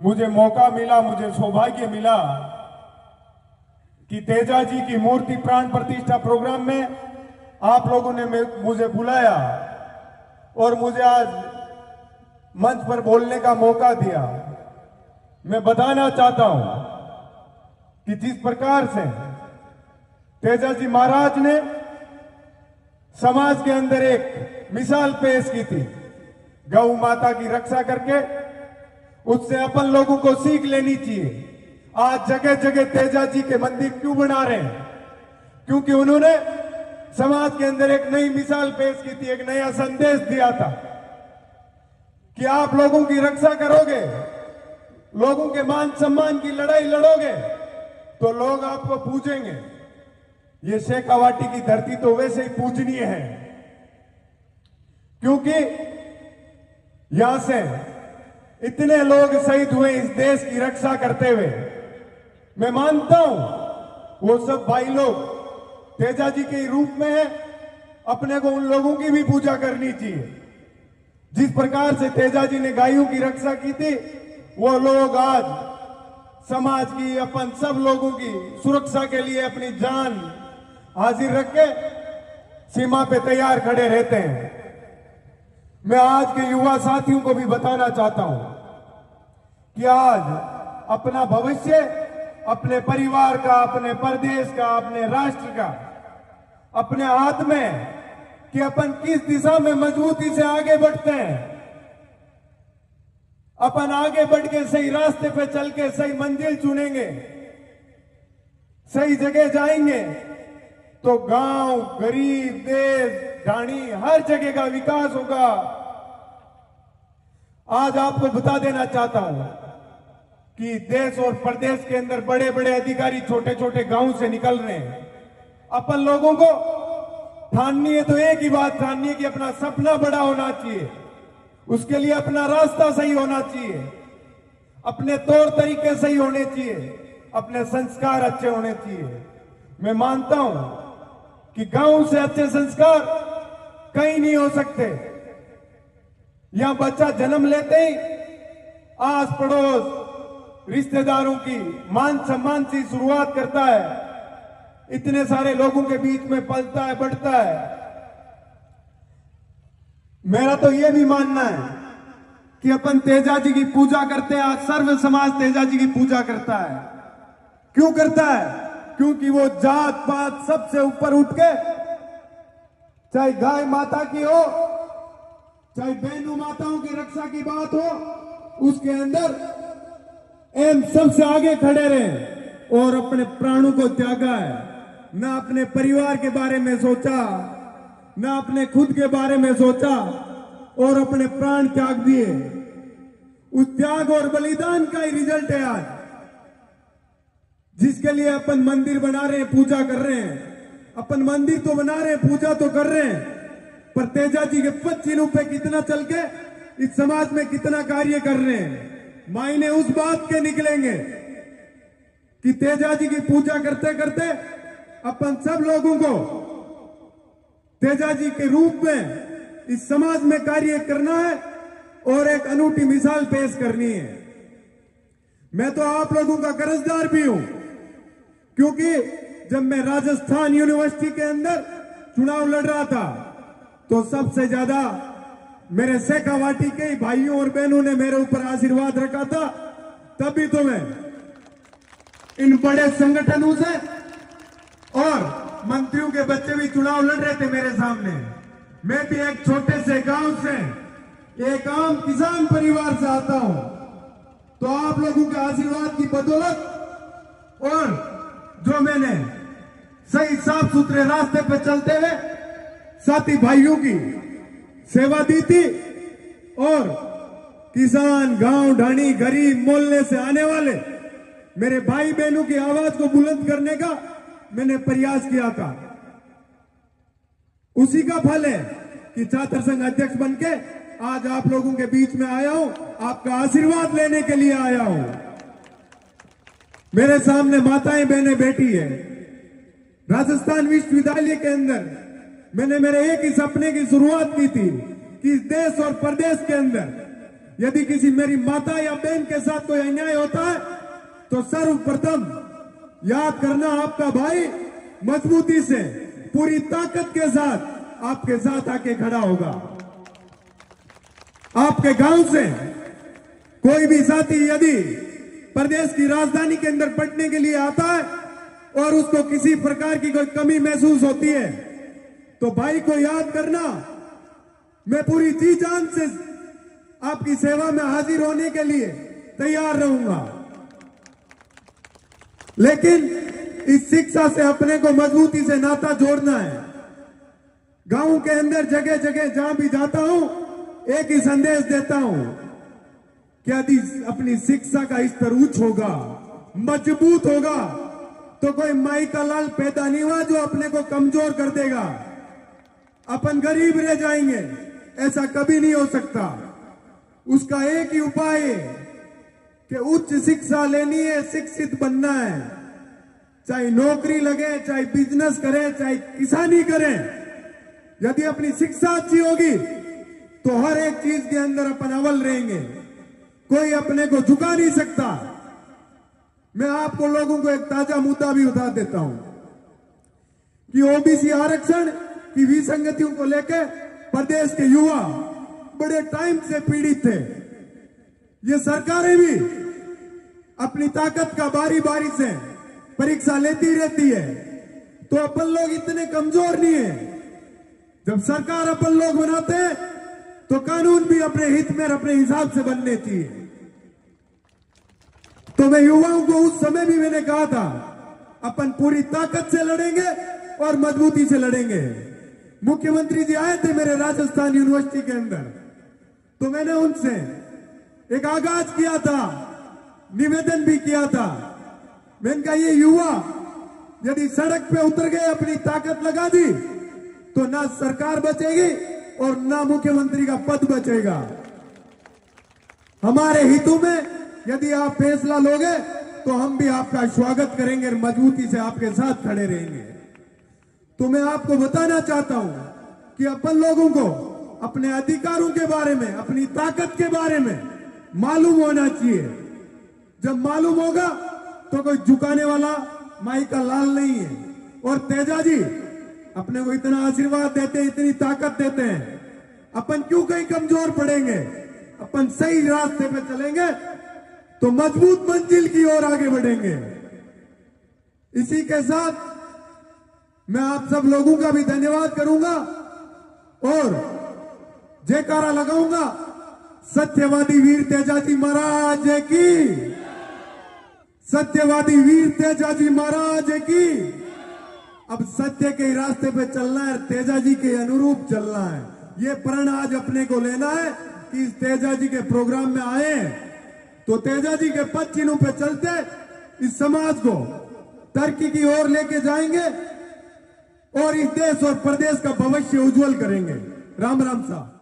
मुझे मौका मिला, मुझे सौभाग्य मिला कि तेजा जी की मूर्ति प्राण प्रतिष्ठा प्रोग्राम में आप लोगों ने मुझे बुलाया और मुझे आज मंच पर बोलने का मौका दिया। मैं बताना चाहता हूं कि जिस प्रकार से तेजा जी महाराज ने समाज के अंदर एक मिसाल पेश की थी, गौ माता की रक्षा करके, उससे अपन लोगों को सीख लेनी चाहिए। आज जगह जगह तेजा जी के मंदिर क्यों बना रहे हैं? क्योंकि उन्होंने समाज के अंदर एक नई मिसाल पेश की थी, एक नया संदेश दिया था कि आप लोगों की रक्षा करोगे, लोगों के मान सम्मान की लड़ाई लड़ोगे तो लोग आपको पूजेंगे। ये शेखावाटी की धरती तो वैसे ही पूजनीय है, क्योंकि यहां से इतने लोग शहीद हुए इस देश की रक्षा करते हुए। मैं मानता हूं वो सब भाई लोग तेजा जी के रूप में है, अपने को उन लोगों की भी पूजा करनी चाहिए। जिस प्रकार से तेजा जी ने गायों की रक्षा की थी, वो लोग आज समाज की, अपन सब लोगों की सुरक्षा के लिए अपनी जान हाजिर रख के सीमा पे तैयार खड़े रहते हैं। मैं आज के युवा साथियों को भी बताना चाहता हूं कि आज अपना भविष्य अपने परिवार का, अपने प्रदेश का, अपने राष्ट्र का अपने हाथ में है कि अपन किस दिशा में मजबूती से आगे बढ़ते हैं। अपन आगे बढ़ के सही रास्ते पे चल के सही मंजिल चुनेंगे, सही जगह जाएंगे तो गांव, गरीब, देश, ढाणी, हर जगह का विकास होगा। आज आपको बता देना चाहता हूं कि देश और प्रदेश के अंदर बड़े बड़े अधिकारी छोटे छोटे गांव से निकल रहे हैं। अपन लोगों को ठाननी है तो एक ही बात ठाननी है कि अपना सपना बड़ा होना चाहिए, उसके लिए अपना रास्ता सही होना चाहिए, अपने तौर तरीके सही होने चाहिए, अपने संस्कार अच्छे होने चाहिए। मैं मानता हूं कि गांव से अच्छे संस्कार कहीं नहीं हो सकते। यहां बच्चा जन्म लेते ही आस पड़ोस रिश्तेदारों की मान सम्मान से शुरुआत करता है, इतने सारे लोगों के बीच में पलता है, बढ़ता है। मेरा तो यह भी मानना है कि अपन तेजा जी की पूजा करते हैं। आज सर्व समाज तेजा जी की पूजा करता है। क्यों करता है? क्योंकि वो जात पात सबसे ऊपर उठ के, चाहे गाय माता की हो, चाहे बहनों माताओं की रक्षा की बात हो, उसके अंदर एम सबसे आगे खड़े रहे और अपने प्राणों को त्यागा है। ना अपने परिवार के बारे में सोचा, ना अपने खुद के बारे में सोचा और अपने प्राण त्याग दिए। उस त्याग और बलिदान का ही रिजल्ट है आज, जिसके लिए अपन मंदिर बना रहे हैं, पूजा कर रहे हैं। अपन मंदिर तो बना रहे हैं, पूजा तो कर रहे हैं, पर तेजा जी के पद चिन्हों पे कितना चल के इस समाज में कितना कार्य कर रहे हैं, मायने उस बात के निकलेंगे कि तेजा जी की पूजा करते करते अपन सब लोगों को तेजा जी के रूप में इस समाज में कार्य करना है और एक अनूठी मिसाल पेश करनी है। मैं तो आप लोगों का कर्जदार भी हूं, क्योंकि जब मैं राजस्थान यूनिवर्सिटी के अंदर चुनाव लड़ रहा था तो सबसे ज्यादा मेरे शेखावाटी के भाइयों और बहनों ने मेरे ऊपर आशीर्वाद रखा था। तभी तो मैं इन बड़े संगठनों से, और मंत्रियों के बच्चे भी चुनाव लड़ रहे थे मेरे सामने। मैं भी एक छोटे से गांव से, एक आम किसान परिवार से आता हूं, तो आप लोगों के आशीर्वाद की बदौलत और जो मैंने सही साफ सुथरे रास्ते पर चलते हुए साथी भाइयों की सेवा दी थी, और किसान, गांव, ढाणी, गरीब, मोहल्ले से आने वाले मेरे भाई बहनों की आवाज को बुलंद करने का मैंने प्रयास किया था। उसी का फल है कि छात्र संघ अध्यक्ष बनके आज आप लोगों के बीच में आया हूं, आपका आशीर्वाद लेने के लिए आया हूं। मेरे सामने माताएं बहनें बैठी है। राजस्थान विश्वविद्यालय के अंदर मैंने मेरे एक ही सपने की शुरुआत की थी कि इस देश और प्रदेश के अंदर यदि किसी मेरी माता या बहन के साथ कोई अन्याय होता है तो सर्वप्रथम याद करना, आपका भाई मजबूती से पूरी ताकत के साथ आपके साथ आके खड़ा होगा। आपके गांव से कोई भी साथी यदि प्रदेश की राजधानी के अंदर पढ़ने के लिए आता है और उसको किसी प्रकार की कोई कमी महसूस होती है तो भाई को याद करना, मैं पूरी जी जान से आपकी सेवा में हाजिर होने के लिए तैयार रहूंगा। लेकिन इस शिक्षा से अपने को मजबूती से नाता जोड़ना है। गांव के अंदर जगह जगह जहां भी जाता हूं एक ही संदेश देता हूं कि यदि अपनी शिक्षा का स्तर उच्च होगा, मजबूत होगा, तो कोई माई का लाल पैदा नहीं हुआ जो अपने को कमजोर कर देगा। अपन गरीब रह जाएंगे, ऐसा कभी नहीं हो सकता। उसका एक ही उपाय है कि उच्च शिक्षा लेनी है, शिक्षित बनना है। चाहे नौकरी लगे, चाहे बिजनेस करें, चाहे किसानी करें, यदि अपनी शिक्षा अच्छी होगी तो हर एक चीज के अंदर अपन अव्वल रहेंगे। कोई अपने को झुका नहीं सकता। मैं आपको लोगों को एक ताजा मुद्दा भी बता देता हूं कि ओबीसी आरक्षण की विसंगतियों को लेकर प्रदेश के युवा बड़े टाइम से पीड़ित थे। ये सरकारें भी अपनी ताकत का बारी बारी से परीक्षा लेती रहती है, तो अपन लोग इतने कमजोर नहीं है। जब सरकार अपन लोग बनाते हैं तो कानून भी अपने हित में अपने हिसाब से बनने चाहिए। तो मैं युवाओं को उस समय भी मैंने कहा था, अपन पूरी ताकत से लड़ेंगे और मजबूती से लड़ेंगे। मुख्यमंत्री जी आए थे मेरे राजस्थान यूनिवर्सिटी के अंदर, तो मैंने उनसे एक आगाज किया था, निवेदन भी किया था। मैंने कहा ये युवा यदि सड़क पे उतर गए, अपनी ताकत लगा दी, तो ना सरकार बचेगी और ना मुख्यमंत्री का पद बचेगा। हमारे हितों में यदि आप फैसला लोगे तो हम भी आपका स्वागत करेंगे और मजबूती से आपके साथ खड़े रहेंगे। तो मैं आपको बताना चाहता हूं कि अपन लोगों को अपने अधिकारों के बारे में, अपनी ताकत के बारे में मालूम होना चाहिए। जब मालूम होगा तो कोई झुकाने वाला माई का लाल नहीं है। और तेजा जी अपने को इतना आशीर्वाद देते हैं, इतनी ताकत देते हैं, अपन क्यों कहीं कमजोर पड़ेंगे? अपन सही रास्ते पे चलेंगे तो मजबूत मंजिल की ओर आगे बढ़ेंगे। इसी के साथ मैं आप सब लोगों का भी धन्यवाद करूंगा और जयकारा लगाऊंगा सत्यवादी वीर तेजाजी महाराज की, सत्यवादी वीर तेजाजी महाराज की। अब सत्य के रास्ते पे चलना है, तेजाजी के अनुरूप चलना है। ये प्रण आज अपने को लेना है कि इस तेजाजी के प्रोग्राम में आए तो तेजाजी के पद चिन्हों पे चलते इस समाज को तरक्की की ओर लेके जाएंगे और इस देश और प्रदेश का भविष्य उज्जवल करेंगे। राम राम साहब।